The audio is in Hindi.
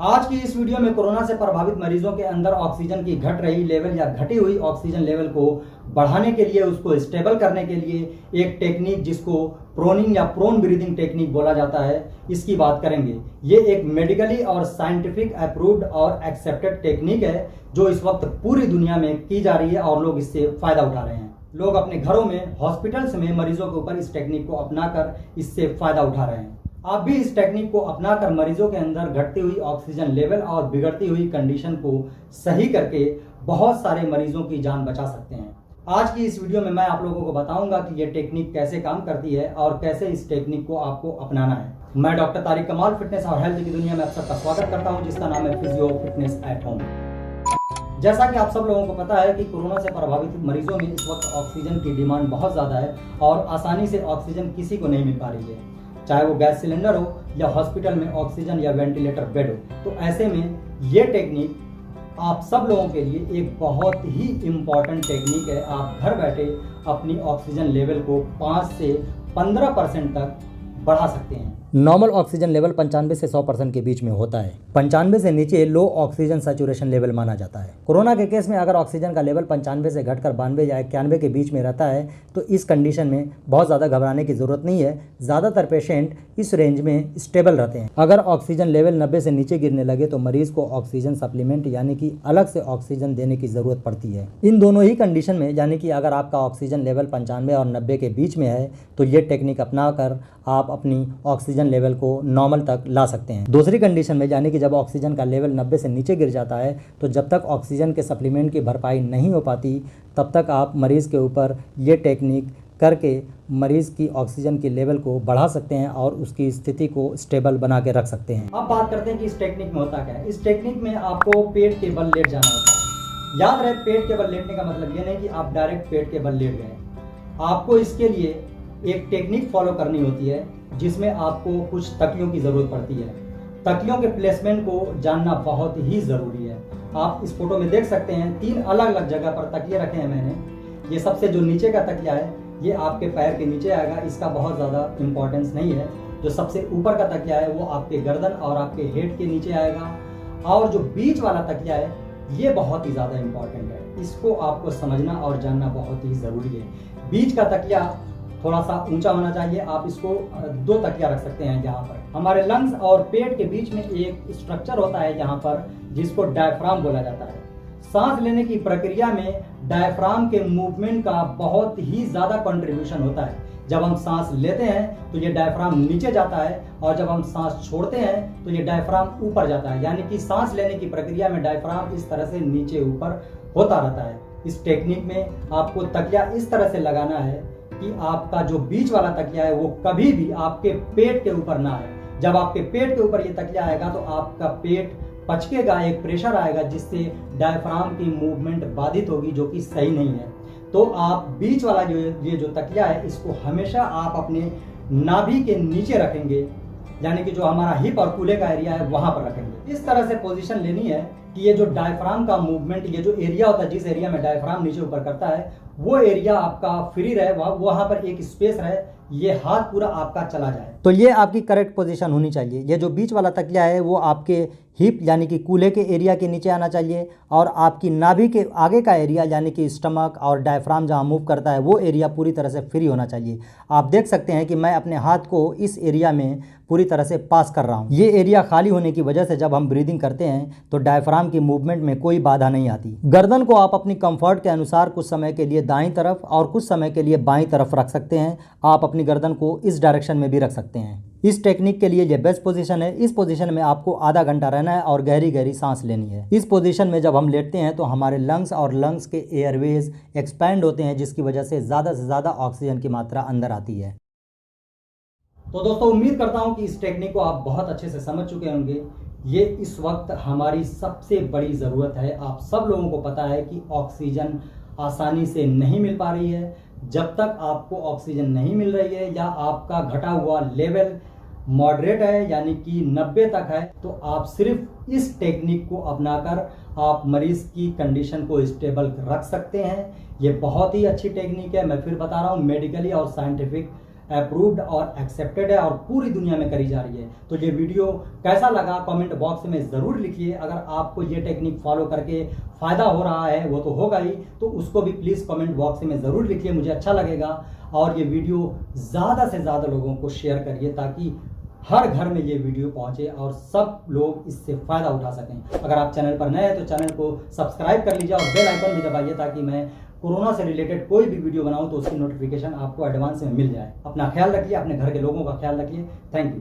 आज की इस वीडियो में कोरोना से प्रभावित मरीजों के अंदर ऑक्सीजन की घट रही लेवल या घटी हुई ऑक्सीजन लेवल को बढ़ाने के लिए, उसको स्टेबल करने के लिए एक टेक्निक जिसको प्रोनिंग या प्रोन ब्रीदिंग टेक्निक बोला जाता है, इसकी बात करेंगे। ये एक मेडिकली और साइंटिफिक अप्रूव्ड और एक्सेप्टेड टेक्निक है जो इस वक्त पूरी दुनिया में की जा रही है और लोग इससे फायदा उठा रहे हैं। लोग अपने घरों में, हॉस्पिटल्स में मरीजों के ऊपर इस टेक्निक को अपनाकर इससे फायदा उठा रहे हैं। आप भी इस टेक्निक को अपनाकर मरीजों के अंदर घटती हुई ऑक्सीजन लेवल और बिगड़ती हुई कंडीशन को सही करके बहुत सारे मरीजों की जान बचा सकते हैं। आज की इस वीडियो में मैं आप लोगों को बताऊंगा कि ये टेक्निक कैसे काम करती है और कैसे इस टेक्निक को आपको अपनाना है। मैं डॉक्टर तारिक कमाल फिटनेस और हेल्थ की दुनिया में आप सबका स्वागत करता हूं, जिसका नाम है फिजियो फिटनेस एट होम। जैसा कि आप सब लोगों को पता है कि कोरोना से प्रभावित मरीजों में इस वक्त ऑक्सीजन की डिमांड बहुत ज़्यादा है और आसानी से ऑक्सीजन किसी को नहीं मिल पा रही है, चाहे वो गैस सिलेंडर हो या हॉस्पिटल में ऑक्सीजन या वेंटिलेटर बेड हो। तो ऐसे में ये टेक्निक आप सब लोगों के लिए एक बहुत ही इम्पॉर्टेंट टेक्निक है। आप घर बैठे अपनी ऑक्सीजन लेवल को 5 से 15% तक बढ़ा सकते हैं। नॉर्मल ऑक्सीजन लेवल 95 से 100% के बीच में होता है। 95 से नीचे लो ऑक्सीजन सैचुरेशन लेवल माना जाता है। कोरोना के केस में अगर ऑक्सीजन का लेवल 95 से घटकर 92 या 91 के बीच में रहता है तो इस कंडीशन में बहुत ज़्यादा घबराने की ज़रूरत नहीं है। ज़्यादातर पेशेंट इस रेंज में स्टेबल रहते हैं। अगर ऑक्सीजन लेवल 90 से नीचे गिरने लगे तो मरीज़ को ऑक्सीजन सप्लीमेंट यानी कि अलग से ऑक्सीजन देने की ज़रूरत पड़ती है। इन दोनों ही कंडीशन में, यानी कि अगर आपका ऑक्सीजन लेवल 95 और 90 के बीच में है तो ये टेक्निक अपनाकर आप अपनी ऑक्सीजन लेवल को नॉर्मल तक ला सकते हैं। दूसरी कंडीशन में, यानी कि जब ऑक्सीजन का लेवल 90 से नीचे गिर जाता है तो जब तक ऑक्सीजन के सप्लीमेंट की भरपाई नहीं हो पाती तब तक आप मरीज़ के ऊपर ये टेक्निक करके मरीज़ की ऑक्सीजन के लेवल को बढ़ा सकते हैं और उसकी स्थिति को स्टेबल बना के रख सकते हैं। अब बात करते हैं कि इस टेक्निक में होता क्या है। इस टेक्निक में आपको पेट के बल लेट जाना होता है। याद रहे, पेट के बल लेटने का मतलब ये नहीं कि आप डायरेक्ट पेट के बल लेट गए। आपको इसके लिए एक टेक्निक फॉलो करनी होती है जिसमें आपको कुछ तकियों की ज़रूरत पड़ती है। तकियों के प्लेसमेंट को जानना बहुत ही ज़रूरी है। आप इस फोटो में देख सकते हैं 3 अलग अलग जगह पर तकिए रखे हैं मैंने। ये सबसे जो नीचे का तकिया है ये आपके पैर के नीचे आएगा, इसका बहुत ज़्यादा इम्पोर्टेंस नहीं है। जो सबसे ऊपर का तकिया है वो आपके गर्दन और आपके हेड के नीचे आएगा, और जो बीच वाला तकिया है ये बहुत ही ज़्यादा इम्पोर्टेंट है। इसको आपको समझना और जानना बहुत ही ज़रूरी है। बीच का तकिया थोड़ा सा ऊंचा होना चाहिए। आप इसको 2 तकिया रख सकते हैं। यहाँ पर हमारे लंग्स और पेट के बीच में एक स्ट्रक्चर होता है यहाँ पर जिसको डायफ्राम बोला जाता है। सांस लेने की प्रक्रिया में डायफ्राम के मूवमेंट का बहुत ही ज़्यादा कंट्रीब्यूशन होता है। जब हम सांस लेते हैं तो ये डायफ्राम नीचे जाता है और जब हम सांस छोड़ते हैं तो ये डायफ्राम ऊपर जाता है। यानी कि सांस लेने की प्रक्रिया में डायफ्राम इस तरह से नीचे ऊपर होता रहता है। इस टेक्निक में आपको तकिया इस तरह से लगाना है कि आपका जो बीच वाला तकिया है वो कभी भी आपके पेट के ऊपर ना आए। जब आपके पेट के ऊपर ये तकिया आएगा तो आपका पेट पचकेगा, एक प्रेशर आएगा जिससे डायफ्राम की मूवमेंट बाधित होगी, जो कि सही नहीं है। तो आप बीच वाला ये जो तकिया है इसको हमेशा आप अपने नाभि के नीचे रखेंगे, यानी कि जो हमारा हिप और कूल्हे का एरिया है वहां पर रखेंगे। इस तरह से पोजीशन लेनी है कि ये जो डायफ्राम का मूवमेंट, ये जो एरिया होता है, जिस एरिया में डायफ्राम नीचे ऊपर करता है वो एरिया आपका फ्री रहे, वहां पर एक स्पेस रहे, ये हाथ पूरा आपका चला जाए। तो ये आपकी करेक्ट पोजीशन होनी चाहिए। ये जो बीच वाला तकिया है वो आपके हिप यानी कि कूल्हे के एरिया के नीचे आना चाहिए, और आपकी नाभि के आगे का एरिया यानी कि स्टमक और डायफ्राम जहाँ मूव करता है वो एरिया पूरी तरह से फ्री होना चाहिए। आप देख सकते हैं कि मैं अपने हाथ को इस एरिया में पूरी तरह से पास कर रहा हूँ। ये एरिया खाली होने की वजह से जब हम ब्रीदिंग करते हैं तो डायफ्राम की मूवमेंट में कोई बाधा नहीं आती। गर्दन को आप अपनी कंफर्ट के अनुसार कुछ समय के लिए दाईं तरफ और कुछ समय के लिए बाईं तरफ रख सकते हैं। आप अपनी गर्दन को इस डायरेक्शन में भी रख सकते हैं। इस टेक्निक के लिए ये बेस्ट पोजीशन है। इस पोजीशन में आपको आधा घंटा रहना है और गहरी गहरी सांस लेनी है। इस पोजीशन में जब हम लेटते हैं तो हमारे लंग्स और लंग्स के एयरवेज एक्सपैंड होते हैं, जिसकी वजह से ज़्यादा ऑक्सीजन की मात्रा अंदर आती है। तो दोस्तों, उम्मीद करता हूं कि इस टेक्निक को आप बहुत अच्छे से समझ चुके होंगे। ये इस वक्त हमारी सबसे बड़ी ज़रूरत है। आप सब लोगों को पता है कि ऑक्सीजन आसानी से नहीं मिल पा रही है। जब तक आपको ऑक्सीजन नहीं मिल रही है या आपका घटा हुआ लेवल मॉडरेट है यानी कि 90 तक है, तो आप सिर्फ इस टेक्निक को अपनाकर आप मरीज की कंडीशन को स्टेबल रख सकते हैं। ये बहुत ही अच्छी टेक्निक है। मैं फिर बता रहा हूँ, मेडिकली और साइंटिफिक अप्रूव्ड और एक्सेप्टेड है और पूरी दुनिया में करी जा रही है। तो ये वीडियो कैसा लगा कमेंट बॉक्स में ज़रूर लिखिए। अगर आपको ये टेक्निक फॉलो करके फ़ायदा हो रहा है, वो तो होगा ही, तो उसको भी प्लीज़ कमेंट बॉक्स में ज़रूर लिखिए, मुझे अच्छा लगेगा। और ये वीडियो ज़्यादा से ज़्यादा लोगों को शेयर करिए ताकि हर घर में ये वीडियो पहुंचे और सब लोग इससे फ़ायदा उठा सकें। अगर आप चैनल पर नए हैं तो चैनल को सब्सक्राइब कर लीजिए और बेल आइकन भी दबाइए ताकि मैं कोरोना से रिलेटेड कोई भी वीडियो बनाऊं तो उसकी नोटिफिकेशन आपको एडवांस में मिल जाए। अपना ख्याल रखिए, अपने घर के लोगों का ख्याल रखिए। Thank you.